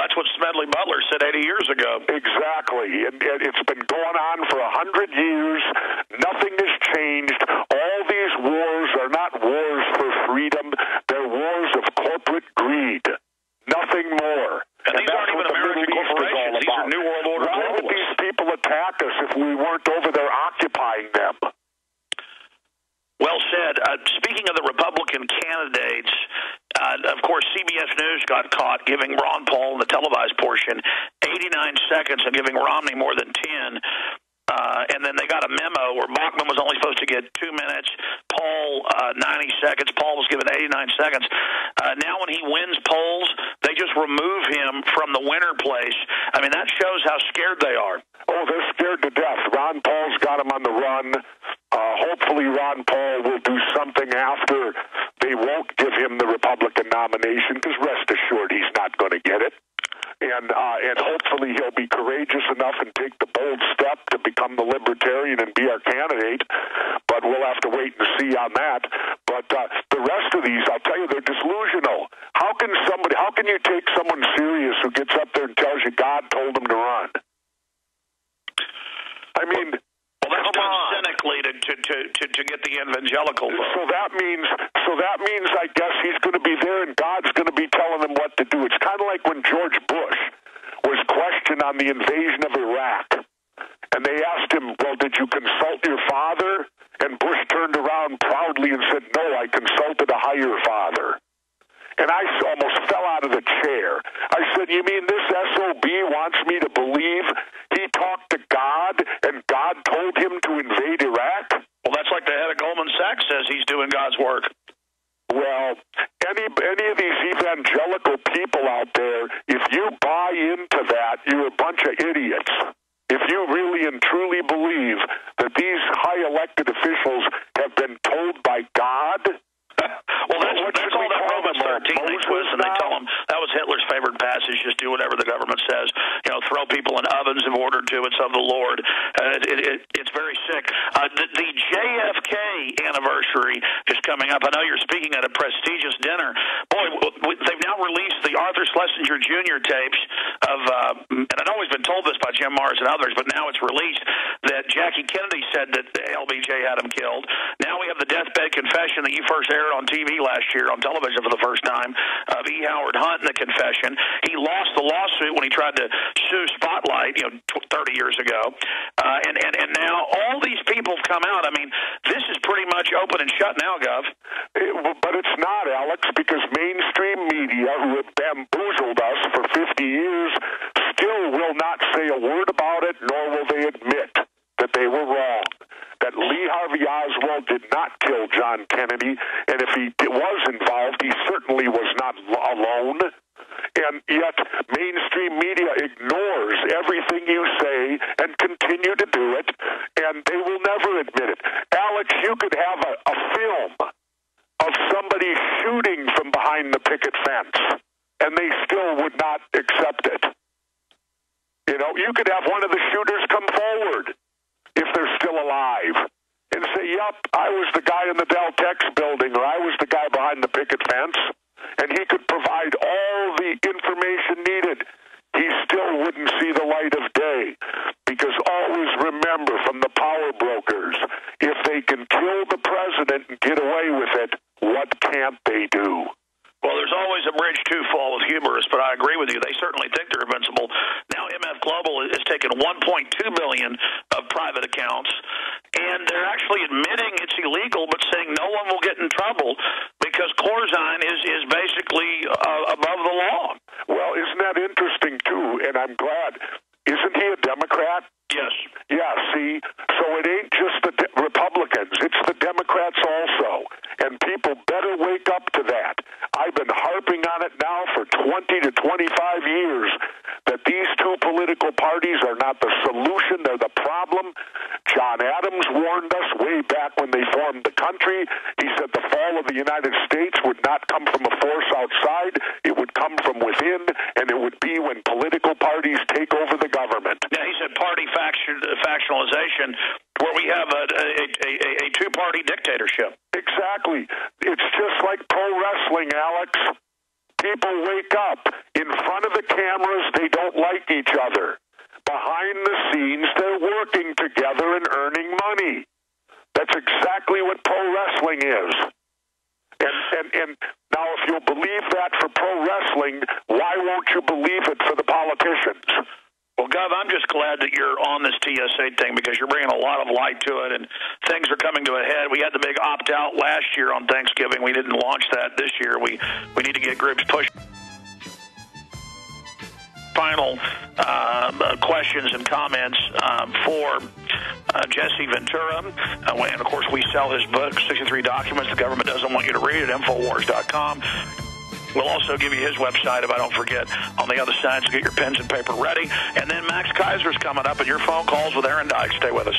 That's what Smedley Butler said 80 years ago. Exactly. And it's been going on for 100 years. Nothing has changed. All these wars are not wars for freedom. They're wars of corporate greed. Nothing more. And these aren't even American corporations. These are New World Order globalists. Why would these people attack us if we weren't over there occupying them? Well said. Speaking of the Republican candidates, of course, CBS News got caught giving Ron Paul in the televised portion 89 seconds and giving Romney more than 10. And then they got a memo where Bachmann was only supposed to get 2 minutes, Paul 90 seconds. Paul was given 89 seconds. Now when he wins polls, they just remove him from the winner place. I mean, that shows how scared they are. Oh, they're scared to death. Ron Paul's got him on the run. Hopefully Ron Paul will do something after they won't give him the Republican nomination, because rest assured he's not going to get it. And hopefully he'll be courageous enough and take the bold step to become the Libertarian and be our candidate. But we'll have to wait and see on that. But the rest of these, I'll tell you, they're delusional. How can you take someone serious who gets up there and tells you God told him to run? I mean, well, that's done cynically to get the evangelical vote. So that means I guess he's going to be there and God's going to be telling him what to do. It's kind of like when George Bush was questioned on the invasion of Iraq, and they asked him, "Well, did you consult your father?" And Bush turned around proudly and said, "No, I consulted a higher father." And I almost fell out of the chair. I said, "You mean this SOB wants me to believe he talked to God and God told him to invade Iraq?" Well, that's like the head of Goldman Sachs says he's doing God's work. Well, any of these evangelical people out there, if you buy into that, you're a bunch of idiots. If you really and truly believe that these high elected officials have been told by God. Well, that's all that Romans 13 they twist, and they tell them that was Hitler's favorite passage, just do whatever the government says. Throw people in ovens in order to, it's of the Lord. It's very sick. The JFK anniversary is coming up. I know you're speaking at a prestigious dinner. Boy, they've now released the Arthur Schlesinger Jr. tapes of, and I'd always been told this by Jim Marrs and others, but now it's released that Jackie Kennedy said that LBJ had him killed. Now we have the deathbed confession that you first aired on TV last year on television for the first time of E. Howard Hunt in the confession. He lost the lawsuit when he tried to sue Spotlight, 30 years ago. And now all these people have come out. I mean, this is pretty much open and shut now, Gov. But it's not, Alex, because mainstream media, who have bamboozled us for 50 years, still will not say a word about it, nor will they admit that they were wrong. That Lee Harvey Oswald did not kill John Kennedy, and if he was involved, he certainly was not alone. And yet, mainstream media ignores everything you say and continue to do it, and they will never admit it. Alex, you could have a film of somebody shooting from behind the picket fence, and they still would not accept it. You could have one of the shooters come forward, if they're still alive, and say, "Yep, I was the guy in the Deltex building, or I was the guy behind the picket fence," and he could provide all the information needed. He still wouldn't see the light of day, because always remember from the power brokers, if they can kill the president and get away with it, what can't they do? Well, there's always a bridge too fall with humorists, but I agree with you. They certainly think they're invincible. Now, MF Global has taken $1.2 billion of private accounts, and they're actually admitting it's illegal, but saying no one will get in trouble because Corzine is basically above the law. Well, isn't that interesting, too? And I'm glad. Isn't he a Democrat? Yes. Yeah, see? So it ain't just the Republicans. It's the Democrats also. And people better wake up to that. I've been harping on it now for 20 to 25 years that these two political parties are not the solution, they're the problem. John Adams warned us way back when they formed the country. He said the fall of the United States would not come from a force outside, it would come from within, and it would be when political parties take over the government. Yeah, he said party factionalization, where we have a two-party dictatorship. Exactly. It's just like pro wrestling, Alex. people wake up. In front of the cameras, they don't like each other. Behind the scenes, they're working together and earning money. That's exactly what pro wrestling is. And now, if you'll believe that for pro wrestling, why won't you believe it for the politicians? Well, Gov, I'm just glad that you're on this TSA thing because you're bringing a lot of light to it, and things are coming to a head. We had the big opt-out last year on Thanksgiving. We didn't launch that this year. We need to get groups pushed. Final questions and comments for Jesse Ventura. And, of course, we sell his book, 63 Documents the Government Doesn't Want You to Read, at Infowars.com. We'll also give you his website, if I don't forget, on the other side, so get your pens and paper ready. And then Max Kaiser's coming up, and your phone calls with Aaron Dyke. Stay with us.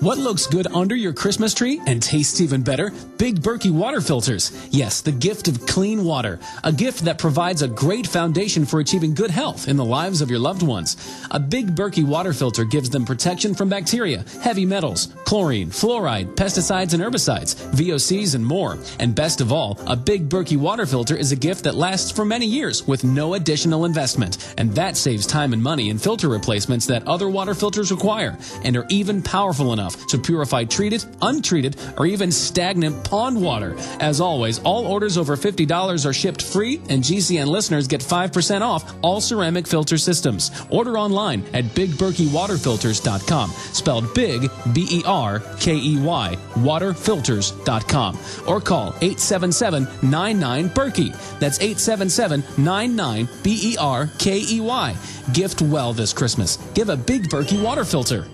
What looks good under your Christmas tree and tastes even better? Big Berkey water filters. Yes, the gift of clean water. A gift that provides a great foundation for achieving good health in the lives of your loved ones. A Big Berkey water filter gives them protection from bacteria, heavy metals, chlorine, fluoride, pesticides and herbicides, VOCs and more. And best of all, a Big Berkey water filter is a gift that lasts for many years with no additional investment. And that saves time and money in filter replacements that other water filters require and are even powerful enough to purify treated, untreated, or even stagnant pond water. As always, all orders over $50 are shipped free, and GCN listeners get 5% off all ceramic filter systems. Order online at BigBerkeyWaterFilters.com, spelled Big, B-E-R-K-E-Y, waterfilters.com, or call 877-99-BERKEY. That's 877-99-BERKEY. Gift well this Christmas. Give a Big Berkey water filter.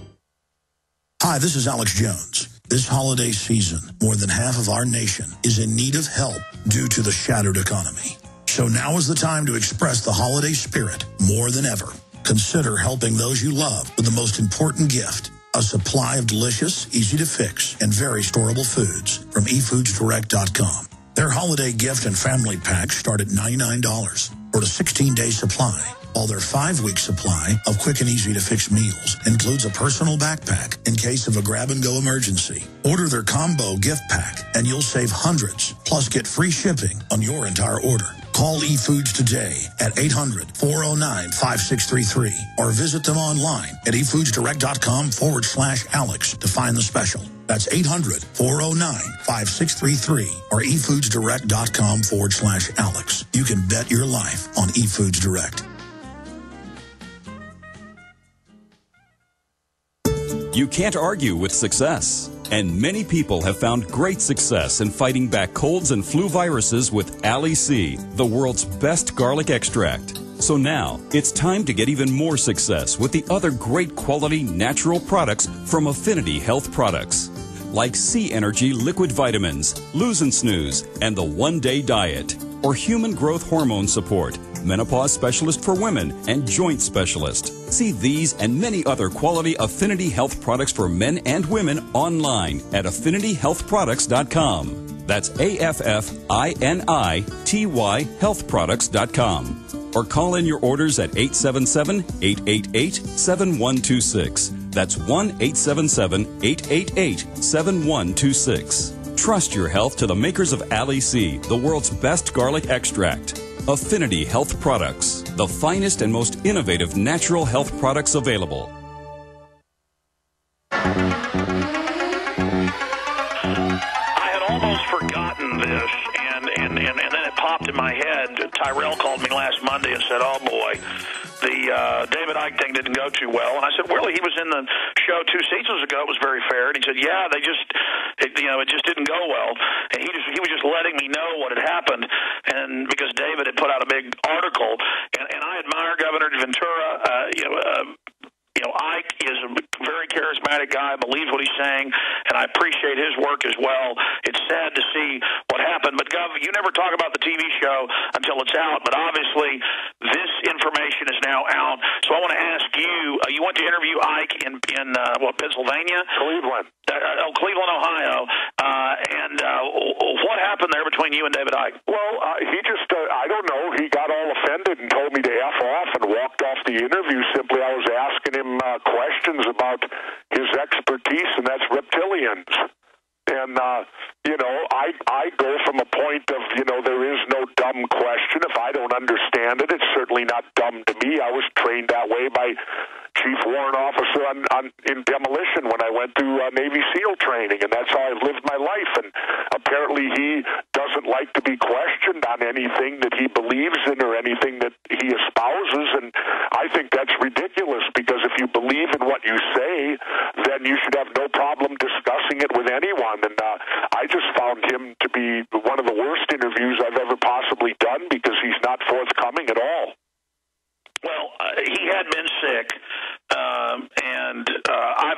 Hi, this is Alex Jones. This holiday season, more than half of our nation is in need of help due to the shattered economy. So now is the time to express the holiday spirit more than ever. Consider helping those you love with the most important gift, a supply of delicious, easy-to-fix, and very storable foods from eFoodsDirect.com. Their holiday gift and family packs start at $99 for a 16-day supply. While their 5-week supply of quick and easy-to-fix meals includes a personal backpack in case of a grab-and-go emergency. Order their combo gift pack, and you'll save hundreds, plus get free shipping on your entire order. Call eFoods today at 800-409-5633 or visit them online at eFoodsDirect.com/Alex to find the special. That's 800-409-5633 or eFoodsDirect.com/Alex. You can bet your life on eFoods Direct. You can't argue with success. And many people have found great success in fighting back colds and flu viruses with Ali C, the world's best garlic extract. So now, it's time to get even more success with the other great quality natural products from Affinity Health Products. Like C Energy Liquid Vitamins, Lose and Snooze, and the One Day Diet. Or Human Growth Hormone Support, Menopause Specialist for Women, and Joint Specialist. See these and many other quality Affinity Health products for men and women online at AffinityHealthProducts.com. That's AFFINITY healthproducts.com. Or call in your orders at 877-888-7126. That's 1-877-888-7126. Trust your health to the makers of Ali C, the world's best garlic extract. Affinity Health Products, the finest and most innovative natural health products available. I had almost forgotten this, and then it popped in my head. Tyrell called me last Monday and said, "Oh boy, the David Icke thing didn't go too well." And I said, "Really? He was in the show 2 seasons ago. It was very fair." And he said, "Yeah, it just didn't go well." And he was just letting me know what had happened, and because David had put out a big article, and I admire Governor Ventura. Ike is a very charismatic guy. I believe what he's saying, and I appreciate his work as well. It's sad to see what happened, but Gov, you never talk about the TV show until it's out, but obviously this information is now out. So I want to ask you, you went to interview Ike in Pennsylvania? Cleveland. Cleveland, Ohio. And what happened there between you and David Icke? Well, he just, I don't know, he got all offended and told me to F off and walked off the interview. Simply, I was asking him questions about his expertise, and that's reptilian. millions. And, I go from a point of, there is no dumb question. If I don't understand it, it's certainly not dumb to me. I was trained that way by Chief Warrant Officer in demolition when I went through Navy SEAL training, and that's how I've lived my life. And apparently he doesn't like to be questioned on anything that he believes in or anything that he espouses, and I think that's ridiculous, because if you believe in what you say, then you should have no problem discussing it with anyone. And I just found him to be one of the worst interviews I've ever possibly done, because he's not forthcoming at all. Well, he had been sick, and I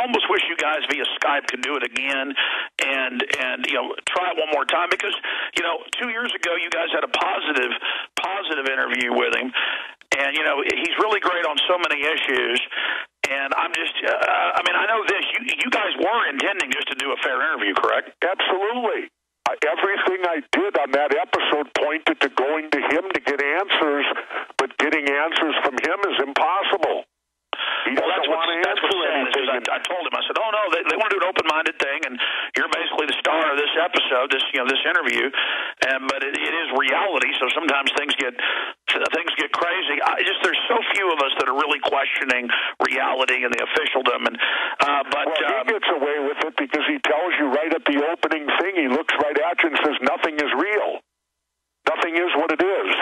almost wish you guys via Skype could do it again, and try it one more time, because 2 years ago you guys had a positive interview with him, and he's really great on so many issues. And I'm just, I know this. You guys were intending just to do a fair interview, correct? Absolutely. Everything I did on that episode pointed to going to him to get answers, but getting answers from him is impossible. That's what said. I told him, I said, oh, no, they want to do an open-minded thing, and you're basically the star of this episode, this interview, but it is reality, so sometimes things get crazy. There's so few of us that are really questioning reality and the officialdom. He gets away with it because he tells you right at the opening thing, he looks right at you and says, nothing is real. Nothing is what it is.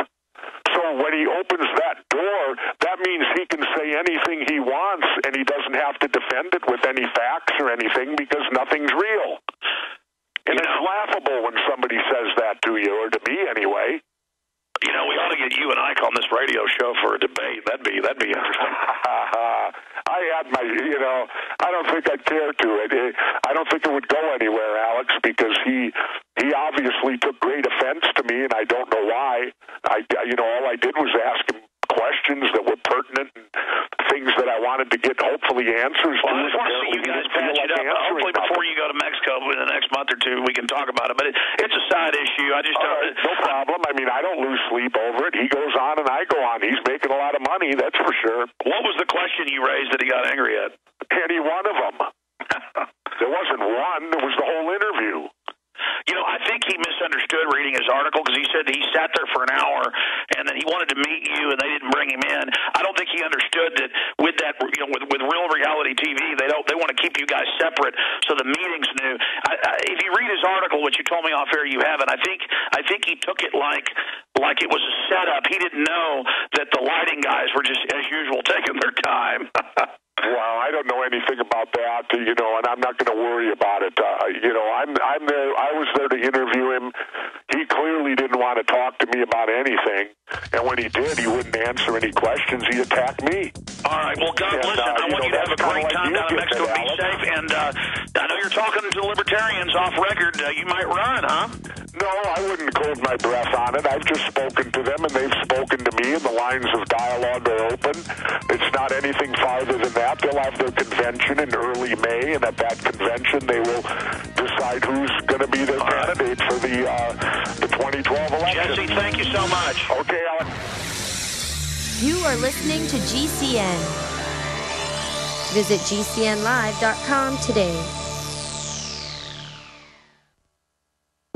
So when he opens that door, that means he can say anything he wants, and he doesn't have to defend it with any facts or anything, because nothing's real. And it's laughable when somebody says that to you, or to me anyway. We ought to get you and Ike on this radio show for a debate. That'd be interesting. I had my, I don't think I'd care to. I don't think it would go anywhere, Alex, because he obviously took great offense to me, and I don't know why. All I did was ask him questions that were pertinent and things that I wanted to get, hopefully, answers to. I just want to see you guys patch it up. Hopefully, before you go to Mexico in the next month or two, we can talk about it. But it's a side issue. No problem. I don't lose sleep over it. He goes on and I go on. He's making a lot of money, that's for sure. What was the question you raised that he got angry at? Any one of them. There wasn't one. There was the whole interview. I think he misunderstood reading his article, because he said he sat there for an hour and then he wanted to meet you and they didn't bring him in. I don't think he understood that with that, with real reality TV, they want to keep you guys separate, so the meeting's new. If you read his article, which you told me off air you haven't, I think he took it like it was a setup. He didn't know that the lighting guys were just, as usual, taking their time. Well, I don't know anything about that, and I'm not going to worry about it. I'm there. I was there to interview him. He clearly didn't want to talk to me about anything, and when he did, he wouldn't answer any questions. He attacked me. All right. Well, God, listen, I want you to have a great time down in Mexico. Be safe, and I know you're talking to libertarians off record. You might run, huh? No, I wouldn't hold my breath on it. I've just spoken to them, and they've spoken to me, and the lines of dialogue are open. It's not anything farther than that. They'll have their convention in early May, and at that convention, they will decide who's going to be their candidate for the 2012 election. Jesse, thank you so much. Okay, Alex. You are listening to GCN. Visit GCNlive.com today.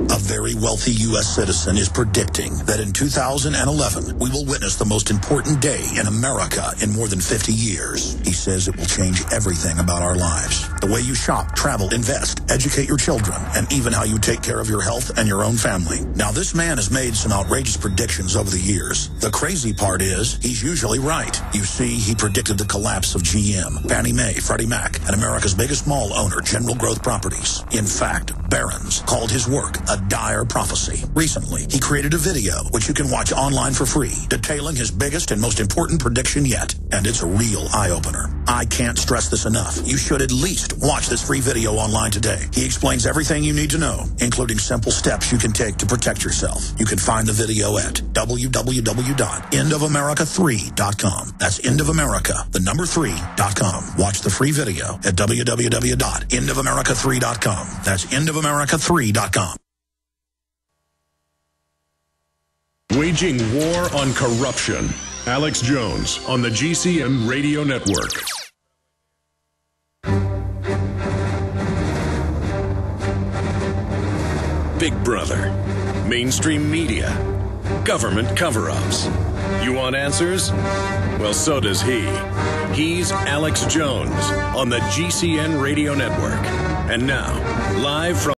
A very wealthy U.S. citizen is predicting that in 2011, we will witness the most important day in America in more than 50 years. He says it will change everything about our lives. The way you shop, travel, invest, educate your children, and even how you take care of your health and your own family. Now, this man has made some outrageous predictions over the years. The crazy part is, he's usually right. You see, he predicted the collapse of GM, Fannie Mae, Freddie Mac, and America's biggest mall owner, General Growth Properties. In fact, Barron's called his work a dire prophecy. Recently, he created a video, which you can watch online for free, detailing his biggest and most important prediction yet. And it's a real eye-opener. I can't stress this enough. You should at least watch this free video online today. He explains everything you need to know, including simple steps you can take to protect yourself. You can find the video at www.endofamerica3.com. That's endofamerica, the number 3.com. Watch the free video at www.endofamerica3.com. That's endofamerica3.com. Waging war on corruption. Alex Jones on the GCN Radio Network. Big Brother, mainstream media, government cover-ups. You want answers? Well, so does he. He's Alex Jones on the GCN Radio Network. And now, live from